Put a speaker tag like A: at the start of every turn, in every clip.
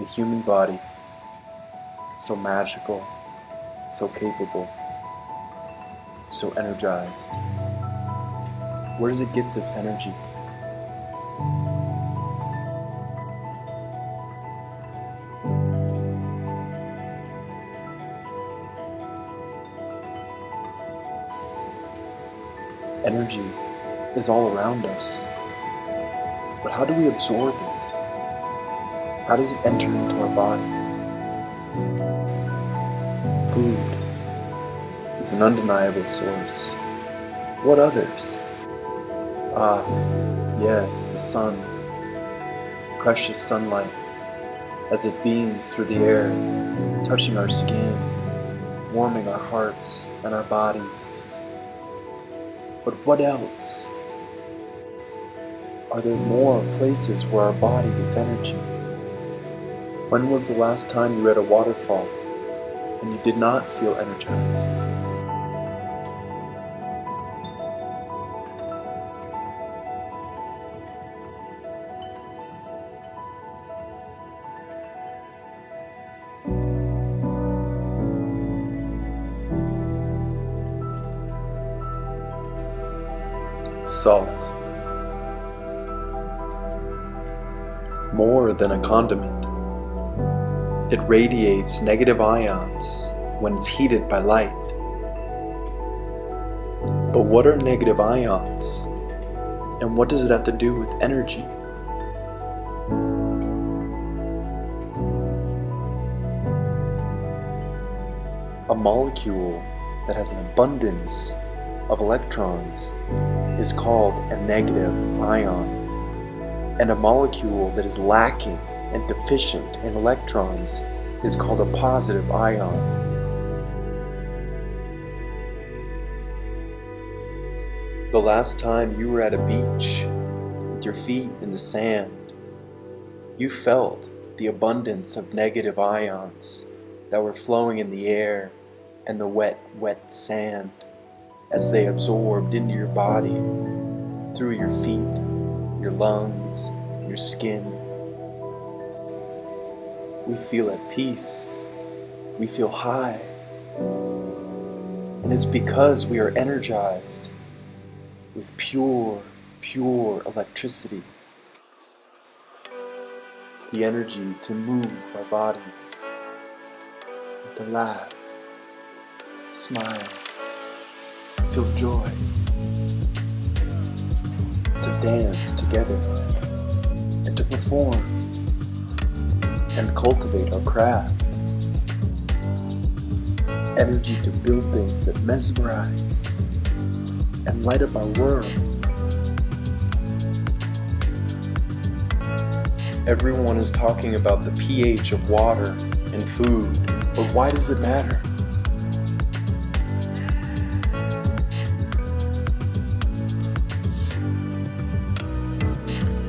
A: human body, so magical, so capable, so energized. Where does it get this energy? Energy is all around us, but how do we absorb it? How does it enter into our body? Food is an undeniable source. What others? Ah, yes, the sun, precious sunlight, as it beams through the air, touching our skin, warming our hearts and our bodies. But what else? Are there more places where our body gets energy? When was the last time you were at a waterfall and you did not feel energized? Salt. More than a condiment. It radiates negative ions when it's heated by light. But what are negative ions? And what does it have to do with energy? A molecule that has an abundance of electrons is called a negative ion, and a molecule that is lacking and deficient in electrons is called a positive ion. The last time you were at a beach with your feet in the sand, you felt the abundance of negative ions that were flowing in the air and the wet, wet sand as they absorbed into your body through your feet, your lungs, your skin. We feel at peace. We feel high. And it's because we are energized with pure, pure electricity. The energy to move our bodies, to laugh, smile, feel joy, to dance together, and to perform and cultivate our craft. Energy to build things that mesmerize and light up our world. Everyone is talking about the pH of water and food, but why does it matter?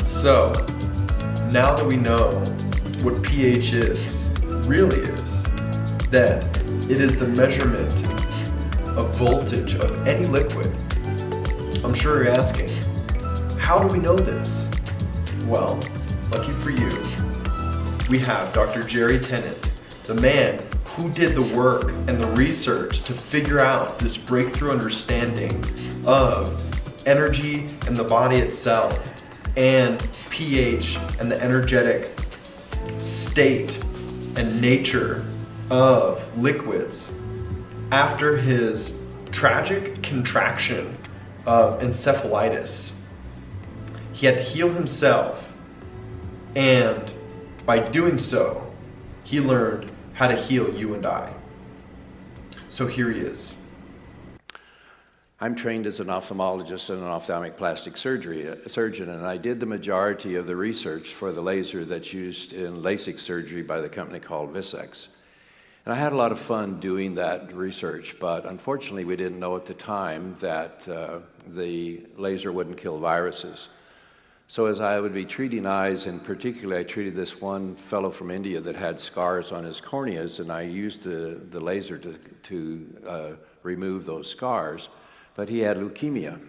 B: So, now that we know what pH really is, that it is the measurement of voltage of any liquid, I'm sure you're asking, how do we know this? Well, lucky for you, we have Dr. Jerry Tennant, the man who did the work and the research to figure out this breakthrough understanding of energy and the body itself, and pH and the energetic state and nature of liquids after his tragic contraction of encephalitis. He had to heal himself, and by doing so, he learned how to heal you and I. So here he is.
C: I'm trained as an ophthalmologist and an ophthalmic plastic surgeon, and I did the majority of the research for the laser that's used in LASIK surgery by the company called Vissix. And I had a lot of fun doing that research, but unfortunately we didn't know at the time that the laser wouldn't kill viruses. So as I would be treating eyes, and particularly I treated this one fellow from India that had scars on his corneas, and I used the laser to remove those scars. But he had leukemia.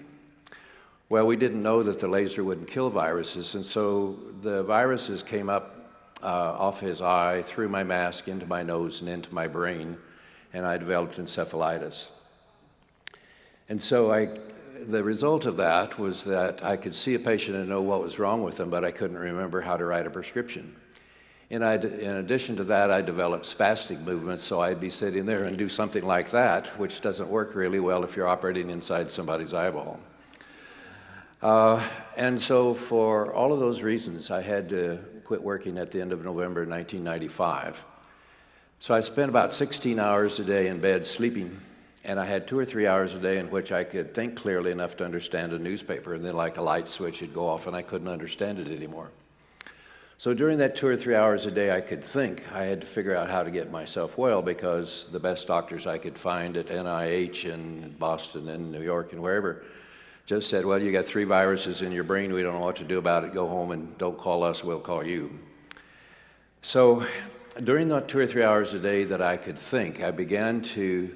C: Well, we didn't know that the laser wouldn't kill viruses, and so the viruses came up off his eye, through my mask, into my nose, and into my brain, and I developed encephalitis. And so the result of that was that I could see a patient and know what was wrong with them, but I couldn't remember how to write a prescription. And in addition to that, I developed spastic movements, so I'd be sitting there and do something like that, which doesn't work really well if you're operating inside somebody's eyeball. And so for all of those reasons, I had to quit working at the end of November 1995. So I spent about 16 hours a day in bed sleeping, and I had 2 or 3 hours a day in which I could think clearly enough to understand a newspaper, and then like a light switch would go off and I couldn't understand it anymore. So during that 2 or 3 hours a day I could think, I had to figure out how to get myself well, because the best doctors I could find at NIH in Boston and New York and wherever just said, well, you got 3 viruses in your brain, we don't know what to do about it, go home and don't call us, we'll call you. So during that 2 or 3 hours a day that I could think, I began to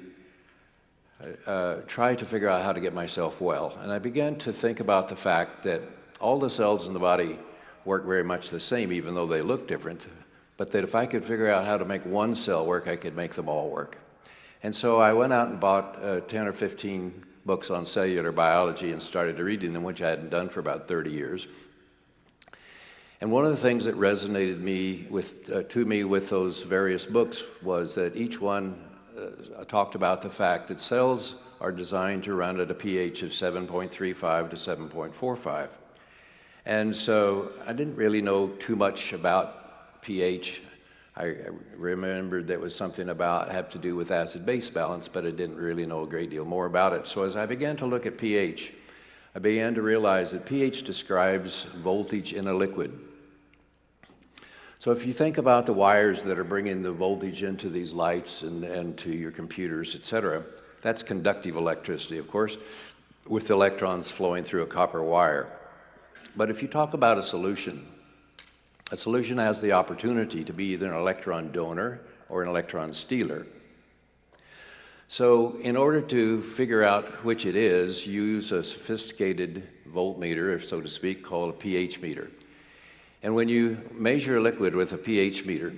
C: try to figure out how to get myself well. And I began to think about the fact that all the cells in the body work very much the same, even though they look different, but that if I could figure out how to make one cell work, I could make them all work. And so I went out and bought 10 or 15 books on cellular biology and started reading them, which I hadn't done for about 30 years. And one of the things that resonated to me with those various books was that each one talked about the fact that cells are designed to run at a pH of 7.35 to 7.45. And so I didn't really know too much about pH. I remembered there was something have to do with acid-base balance, but I didn't really know a great deal more about it. So as I began to look at pH, I began to realize that pH describes voltage in a liquid. So if you think about the wires that are bringing the voltage into these lights and to your computers, etc., that's conductive electricity, of course, with electrons flowing through a copper wire. But if you talk about a solution has the opportunity to be either an electron donor or an electron stealer. So in order to figure out which it is, you use a sophisticated voltmeter, so to speak, called a pH meter. And when you measure a liquid with a pH meter,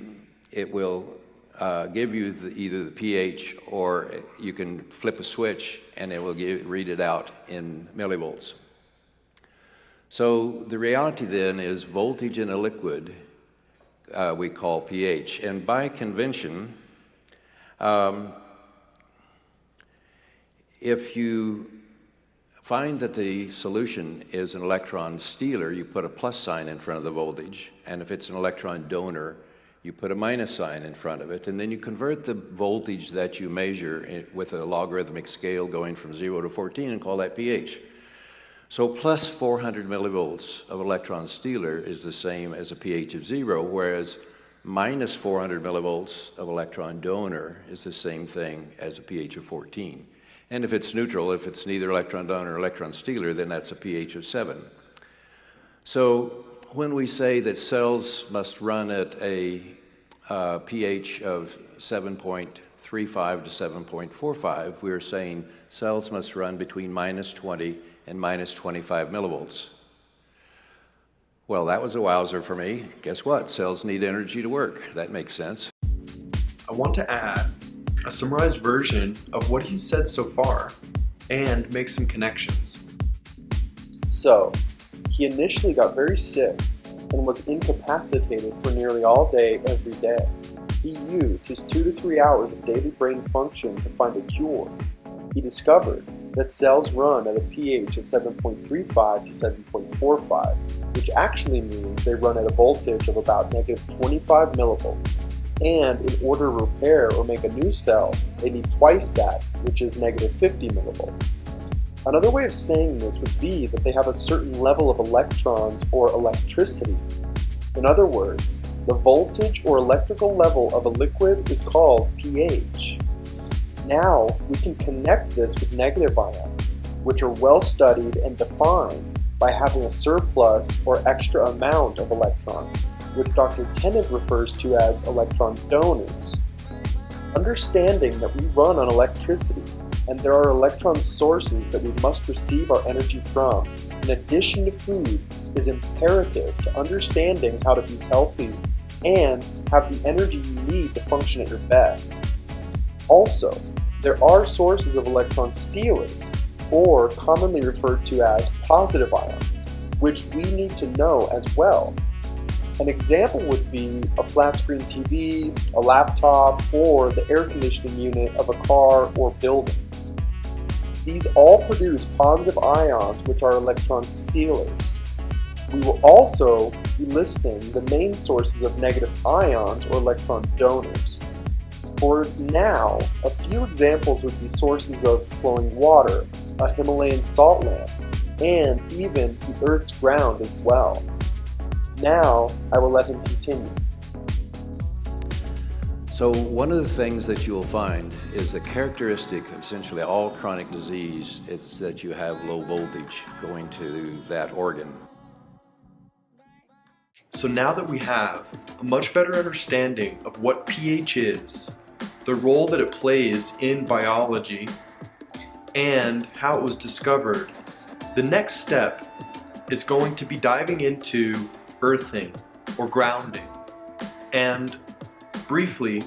C: it will give you either the pH, or you can flip a switch and it will read it out in millivolts. So the reality then is voltage in a liquid we call pH. And by convention, if you find that the solution is an electron stealer, you put a plus sign in front of the voltage. And if it's an electron donor, you put a minus sign in front of it. And then you convert the voltage that you measure with a logarithmic scale going from 0 to 14 and call that pH. So plus 400 millivolts of electron stealer is the same as a pH of 0, whereas minus 400 millivolts of electron donor is the same thing as a pH of 14. And if it's neutral, if it's neither electron donor or electron stealer, then that's a pH of 7. So when we say that cells must run at a pH of 7.35 to 7.45, we're saying cells must run between minus 20 and minus 25 millivolts. Well, that was a wowzer for me. Guess what? Cells need energy to work. That makes sense.
B: I want to add a summarized version of what he's said so far and make some connections.
A: So, he initially got very sick and was incapacitated for nearly all day, every day. He used his 2 to 3 hours of daily brain function to find a cure. He discovered that cells run at a pH of 7.35 to 7.45, which actually means they run at a voltage of about negative 25 millivolts. And in order to repair or make a new cell, they need twice that, which is negative 50 millivolts. Another way of saying this would be that they have a certain level of electrons or electricity. In other words, the voltage or electrical level of a liquid is called pH. Now we can connect this with negative ions, which are well studied and defined by having a surplus or extra amount of electrons, which Dr. Tennant refers to as electron donors. Understanding that we run on electricity and there are electron sources that we must receive our energy from, in addition to food, is imperative to understanding how to be healthy and have the energy you need to function at your best. Also, there are sources of electron stealers, or commonly referred to as positive ions, which we need to know as well. An example would be a flat screen TV, a laptop, or the air conditioning unit of a car or building. These all produce positive ions, which are electron stealers. We will also be listing the main sources of negative ions or electron donors. For now, a few examples would be sources of flowing water, a Himalayan salt lamp, and even the Earth's ground as well. Now, I will let him continue.
C: So one of the things that you'll find is the characteristic of essentially all chronic disease is that you have low voltage going to that organ.
B: So now that we have a much better understanding of what pH is, the role that it plays in biology, and how it was discovered, the next step is going to be diving into earthing or grounding. And briefly,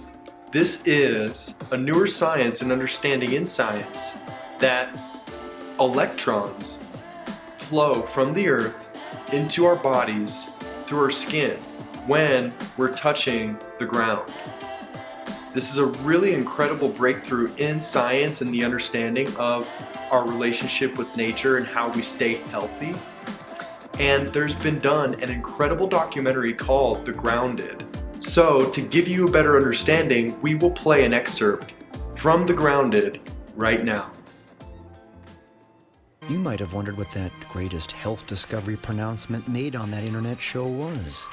B: this is a newer science and understanding in science that electrons flow from the earth into our bodies through our skin when we're touching the ground. This is a really incredible breakthrough in science and the understanding of our relationship with nature and how we stay healthy. And there's been done an incredible documentary called The Grounded. So to give you a better understanding, we will play an excerpt from The Grounded right now.
D: You might have wondered what that greatest health discovery pronouncement made on that internet show was.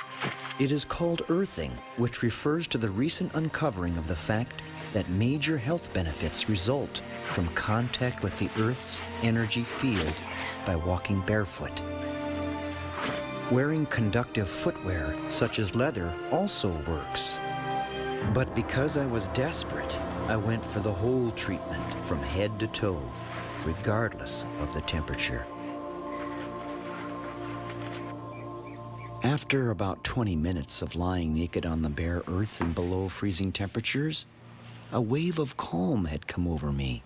D: It is called earthing, which refers to the recent uncovering of the fact that major health benefits result from contact with the Earth's energy field by walking barefoot. Wearing conductive footwear, such as leather, also works. But because I was desperate, I went for the whole treatment from head to toe, regardless of the temperature. After about 20 minutes of lying naked on the bare earth and below freezing temperatures, a wave of calm had come over me,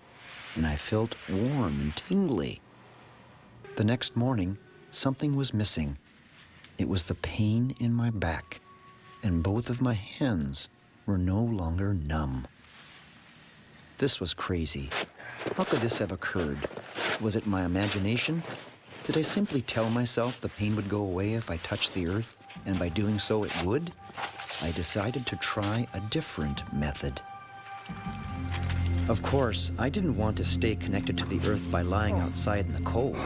D: and I felt warm and tingly. The next morning, something was missing. It was the pain in my back, and both of my hands were no longer numb. This was crazy. How could this have occurred? Was it my imagination? Did I simply tell myself the pain would go away if I touched the earth, and by doing so it would? I decided to try a different method. Of course, I didn't want to stay connected to the earth by lying outside in the cold.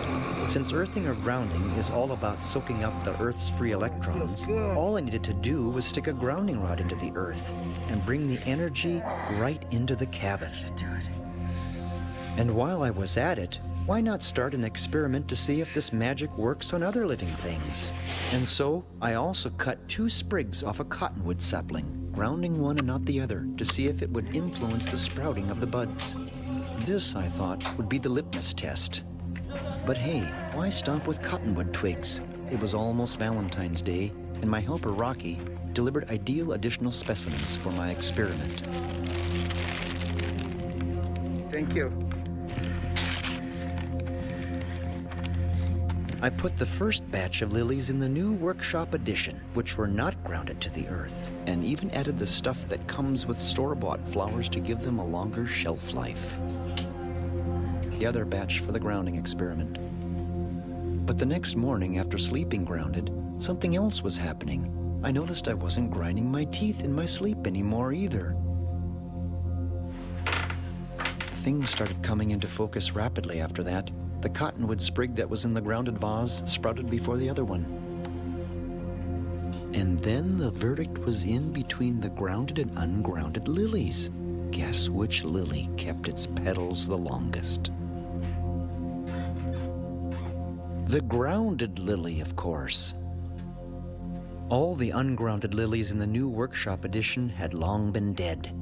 D: Since earthing or grounding is all about soaking up the earth's free electrons, all I needed to do was stick a grounding rod into the earth and bring the energy right into the cabin. And while I was at it, why not start an experiment to see if this magic works on other living things? And so I also cut 2 sprigs off a cottonwood sapling, grounding one and not the other, to see if it would influence the sprouting of the buds. This, I thought, would be the litmus test. But hey, why stomp with cottonwood twigs? It was almost Valentine's Day, and my helper Rocky delivered ideal additional specimens for my experiment.
E: Thank you.
D: I put the first batch of lilies in the new workshop edition, which were not grounded to the earth, and even added the stuff that comes with store-bought flowers to give them a longer shelf life. The other batch for the grounding experiment. But the next morning, after sleeping grounded, something else was happening. I noticed I wasn't grinding my teeth in my sleep anymore either. Things started coming into focus rapidly after that. The cottonwood sprig that was in the grounded vase sprouted before the other one. And then the verdict was in between the grounded and ungrounded lilies. Guess which lily kept its petals the longest? The grounded lily, of course. All the ungrounded lilies in the new workshop edition had long been dead.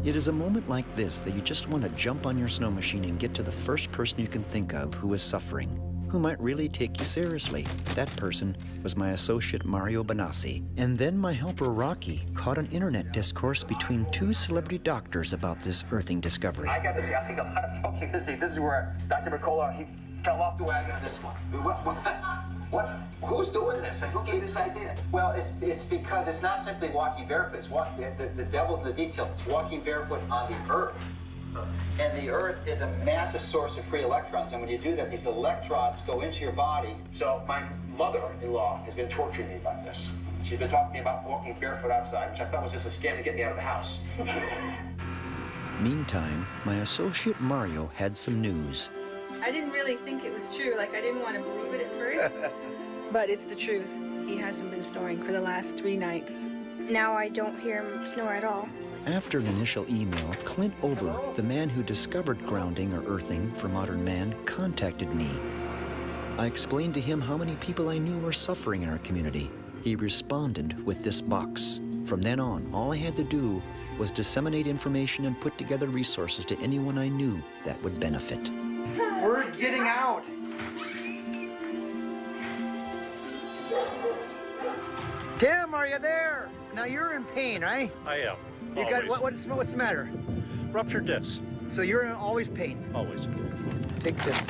D: It is a moment like this that you just want to jump on your snow machine and get to the first person you can think of who is suffering. who might really take you seriously. That person was my associate Mario Benassi. And then my helper Rocky caught an internet discourse between two celebrity doctors about this earthing discovery.
E: I got to see, I think a lot of folks are going to see, this is where Dr. Mercola, he fell off the wagon on this one. Who's doing this and who gave this idea? Well, it's because it's not simply walking barefoot. It's the devil's in the detail. It's walking barefoot on the earth. And the earth is a massive source of free electrons. And when you do that, these electrons go into your body. So my mother-in-law has been torturing me about this. She's been talking to me about walking barefoot outside, which I thought was just a scam to get me out of the house.
D: Meantime, my associate Mario had some news.
F: I didn't really think it was true. Like, I didn't want to believe it at first. But it's the truth. He hasn't been snoring for the last 3 nights.
G: Now I don't hear him snore at all.
D: After an initial email, Clint Ober, the man who discovered grounding or earthing for modern man, contacted me. I explained to him how many people I knew were suffering in our community. He responded with this box. From then on, all I had to do was disseminate information and put together resources to anyone I knew that would benefit.
H: Word's getting out. Tim, are you there? Now you're in pain, right?
I: I am.
H: You got what's the matter?
I: Ruptured disc.
H: So you're in always pain.
I: Always.
H: Take this.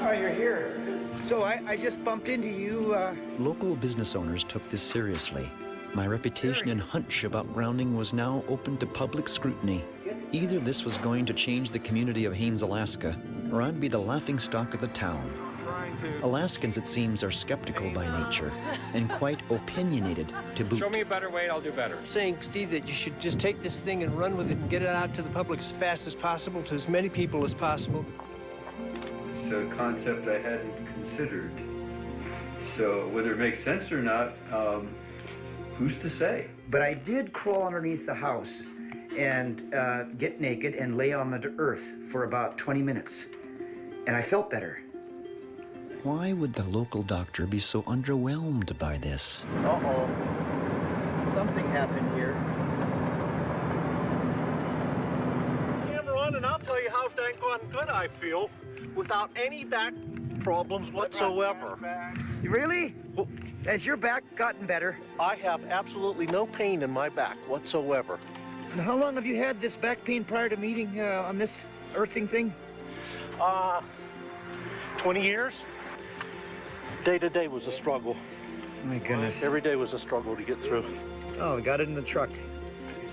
H: Oh, you're here. So I just bumped into you.
D: Local business owners took this seriously. My reputation and hunch about grounding was now open to public scrutiny. Either this was going to change the community of Haines, Alaska, or I'd be the laughingstock of the town. Alaskans, it seems, are skeptical by nature and quite opinionated to boot.
I: Show me a better way, I'll do better.
J: Saying, Steve, that you should just take this thing and run with it and get it out to the public as fast as possible, to as many people as possible.
K: It's a concept I hadn't considered. So whether it makes sense or not, who's to say?
H: But I did crawl underneath the house and get naked and lay on the earth for about 20 minutes. And I felt better.
D: Why would the local doctor be so underwhelmed by this?
H: Uh-oh. Something happened here.
I: Cameron, and I'll tell you how dang good I feel without any back problems whatsoever.
H: Really? Has your back gotten better?
I: I have absolutely no pain in my back whatsoever.
H: And how long have you had this back pain prior to meeting on this earthing thing?
I: 20 years. Day to day was a struggle.
H: My goodness.
I: Every day was a struggle to get through.
H: Oh, we got it in the truck.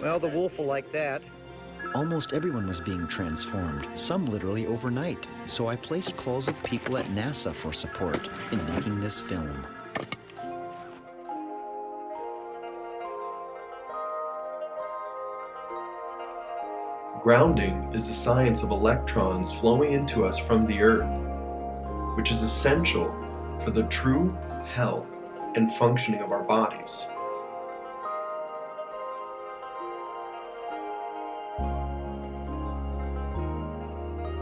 H: Well, the wolf will like that.
D: Almost everyone was being transformed, some literally overnight. So I placed calls with people at NASA for support in making this film.
B: Grounding is the science of electrons flowing into us from the Earth, which is essential for the true health and functioning of our bodies.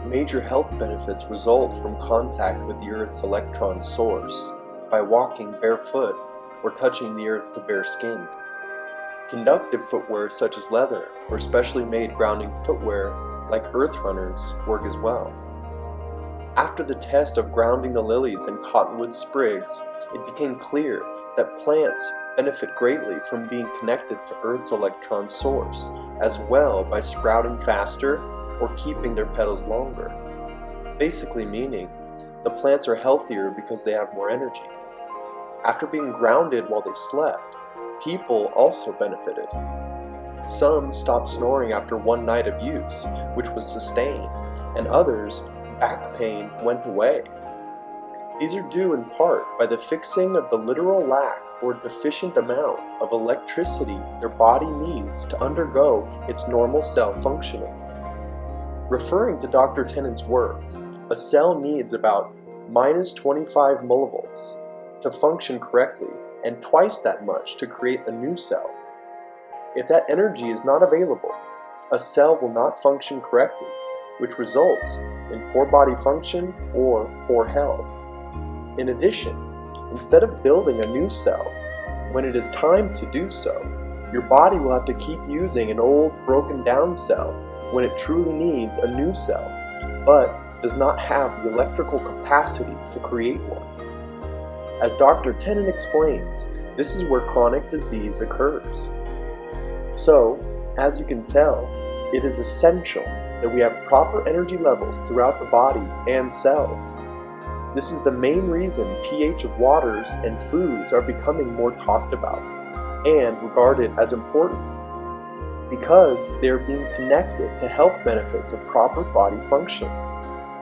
A: Major health benefits result from contact with the Earth's electron source by walking barefoot or touching the Earth to bare skin. Conductive footwear such as leather or specially made grounding footwear like earth runners work as well. After the test of grounding the lilies and cottonwood sprigs, it became clear that plants benefit greatly from being connected to Earth's electron source, as well by sprouting faster or keeping their petals longer. Basically meaning, the plants are healthier because they have more energy. After being grounded while they slept, people also benefited. Some stopped snoring after one night of use, which was sustained, and others, back pain went away. These are due in part by the fixing of the literal lack or deficient amount of electricity their body needs to undergo its normal cell functioning. Referring to Dr. Tennant's work, a cell needs about -25 millivolts to function correctly and twice that much to create a new cell. If that energy is not available, a cell will not function correctly, which results in poor body function or poor health. In addition, instead of building a new cell, when it is time to do so, your body will have to keep using an old broken down cell when it truly needs a new cell, but does not have the electrical capacity to create one. As Dr. Tennant explains, this is where chronic disease occurs. So, as you can tell, it is essential that we have proper energy levels throughout the body and cells. This is the main reason pH of waters and foods are becoming more talked about and regarded as important, because they are being connected to health benefits of proper body function.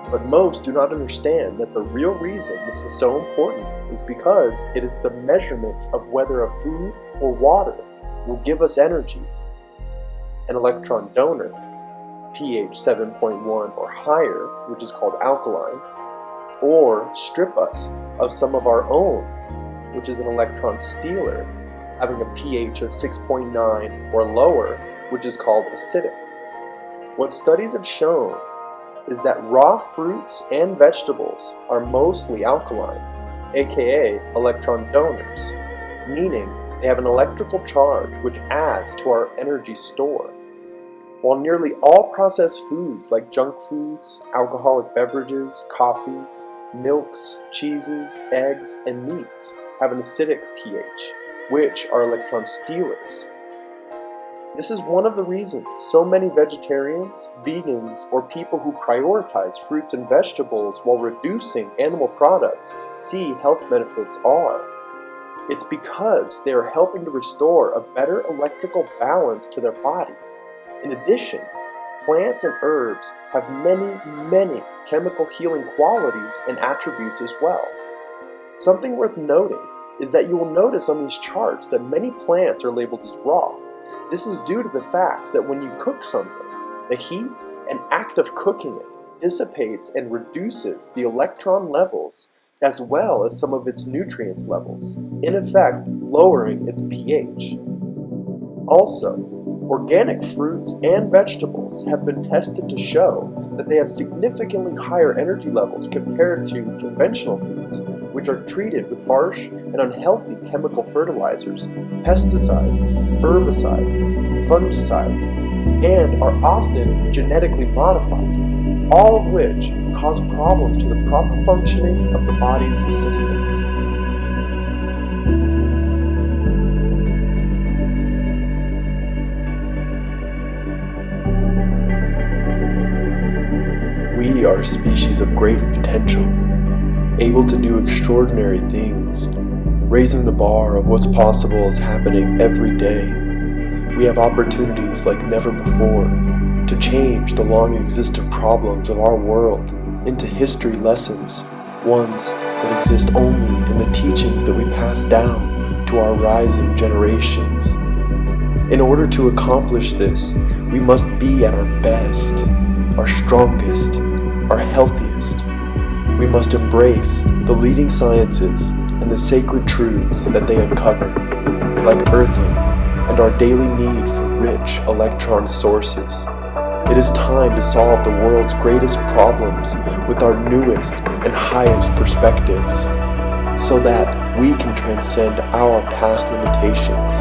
A: But most do not understand that the real reason this is so important is because it is the measurement of whether a food or water will give us energy, an electron donor, pH 7.1 or higher, which is called alkaline, or strip us of some of our own, which is an electron stealer, having a pH of 6.9 or lower, which is called acidic. What studies have shown is that raw fruits and vegetables are mostly alkaline, aka electron donors, meaning they have an electrical charge which adds to our energy store. While nearly all processed foods like junk foods, alcoholic beverages, coffees, milks, cheeses, eggs, and meats have an acidic pH, which are electron stealers. This is one of the reasons so many vegetarians, vegans, or people who prioritize fruits and vegetables while reducing animal products see health benefits are. It's because they are helping to restore a better electrical balance to their body. In addition, plants and herbs have many chemical healing qualities and attributes as well. Something worth noting is that you will notice on these charts that many plants are labeled as raw. This is due to the fact that when you cook something, the heat and act of cooking it dissipates and reduces the electron levels as well as some of its nutrients levels, in effect lowering its pH. Also, organic fruits and vegetables have been tested to show that they have significantly higher energy levels compared to conventional foods, which are treated with harsh and unhealthy chemical fertilizers, pesticides, herbicides, fungicides, and are often genetically modified, all of which cause problems to the proper functioning of the body's systems. We are a species of great potential, able to do extraordinary things. Raising the bar of what's possible is happening every day. We have opportunities like never before to change the long existent problems of our world into history lessons, ones that exist only in the teachings that we pass down to our rising generations. In order to accomplish this, we must be at our best, our strongest, our healthiest. We must embrace the leading sciences and the sacred truths that they uncover, like earthing and our daily need for rich electron sources. It is time to solve the world's greatest problems with our newest and highest perspectives, so that we can transcend our past limitations